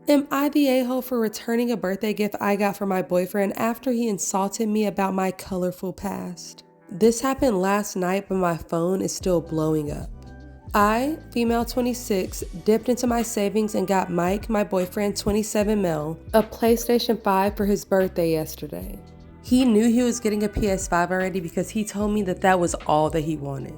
Am I the a-hole for returning a birthday gift I got for my boyfriend after he insulted me about my colorful past? This happened last night, but my phone is still blowing up. I, female 26, dipped into my savings and got Mike, my boyfriend 27 male, a PlayStation 5 for his birthday yesterday. He knew he was getting a PS5 already because he told me that was all that he wanted.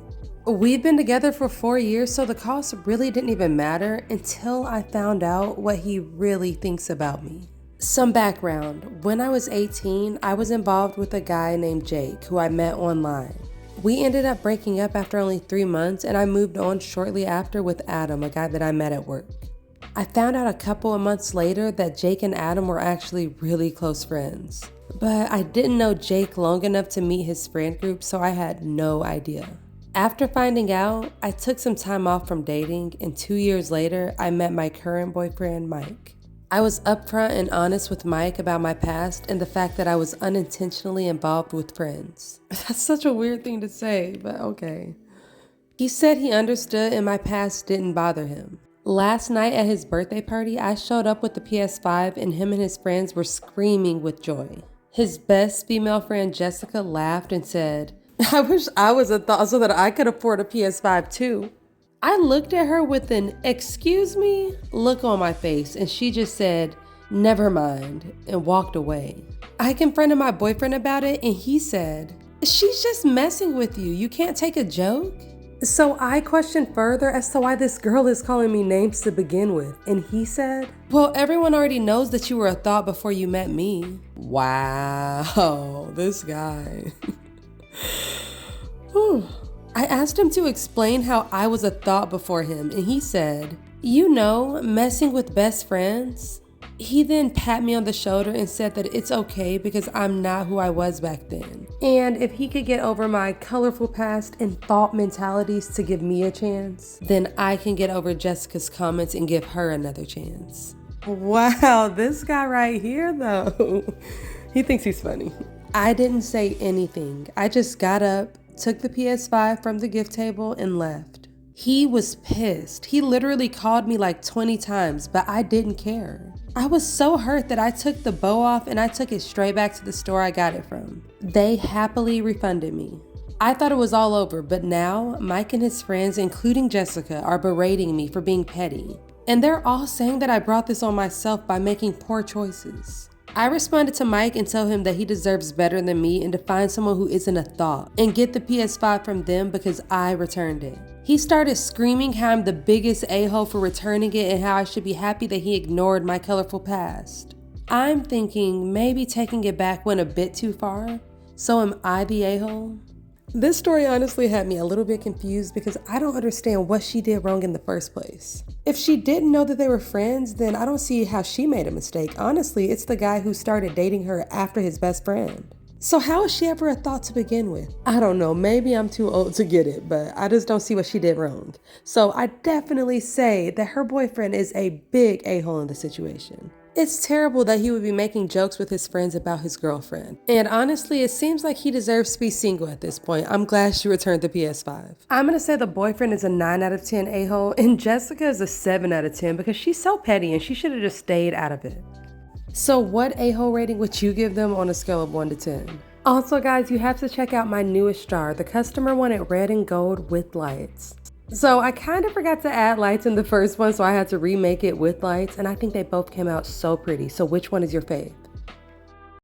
We've been together for 4 years, so the cost really didn't even matter until I found out what he really thinks about me. Some background. When I was 18, I was involved with a guy named Jake, who I met online. We ended up breaking up after only 3 months, and I moved on shortly after with Adam, a guy that I met at work. I found out a couple of months later that Jake and Adam were actually really close friends. But I didn't know Jake long enough to meet his friend group, so I had no idea. After finding out, I took some time off from dating, and 2 years later, I met my current boyfriend, Mike. I was upfront and honest with Mike about my past and the fact that I was unintentionally involved with friends. That's such a weird thing to say, but okay. He said he understood and my past didn't bother him. Last night at his birthday party, I showed up with the PS5 and him and his friends were screaming with joy. His best female friend, Jessica, laughed and said, "I wish I was a thought so that I could afford a PS5 too." I looked at her with an "excuse me" look on my face and she just said, "Never mind," and walked away. I confronted my boyfriend about it and he said, "She's just messing with you. You can't take a joke?" So I questioned further as to why this girl is calling me names to begin with, and he said, "Well, everyone already knows that you were a thought before you met me." Wow, this guy. I asked him to explain how I was a thought before him, and he said, "You know, messing with best friends." He then pat me on the shoulder and said that it's okay because I'm not who I was back then. And if he could get over my colorful past and thought mentalities to give me a chance, then I can get over Jessica's comments and give her another chance. Wow, this guy right here though, he thinks he's funny. I didn't say anything. I just got up, took the PS5 from the gift table and left. He was pissed. He literally called me like 20 times, but I didn't care. I was so hurt that I took the bow off and I took it straight back to the store I got it from. They happily refunded me. I thought it was all over, but now Mike and his friends, including Jessica, are berating me for being petty. And they're all saying that I brought this on myself by making poor choices. I responded to Mike and told him that he deserves better than me and to find someone who isn't a thought and get the PS5 from them because I returned it. He started screaming how I'm the biggest a-hole for returning it and how I should be happy that he ignored my colorful past. I'm thinking maybe taking it back went a bit too far. So am I the a-hole? This story honestly had me a little bit confused because I don't understand what she did wrong in the first place. If she didn't know that they were friends, then I don't see how she made a mistake. Honestly, it's the guy who started dating her after his best friend. So how is she ever a thought to begin with? I don't know, maybe I'm too old to get it, but I just don't see what she did wrong. So I definitely say that her boyfriend is a big a-hole in the situation. It's terrible that he would be making jokes with his friends about his girlfriend. And honestly, it seems like he deserves to be single at this point. I'm glad she returned the PS5. I'm gonna say the boyfriend is a 9 out of 10 a-hole and Jessica is a 7 out of 10 because she's so petty and she should have just stayed out of it. So what a-hole rating would you give them on a scale of 1 to 10? Also guys, you have to check out my newest jar. The customer wanted red and gold with lights. So I kind of forgot to add lights in the first one, so I had to remake it with lights, and I think they both came out so pretty. So which one is your fave?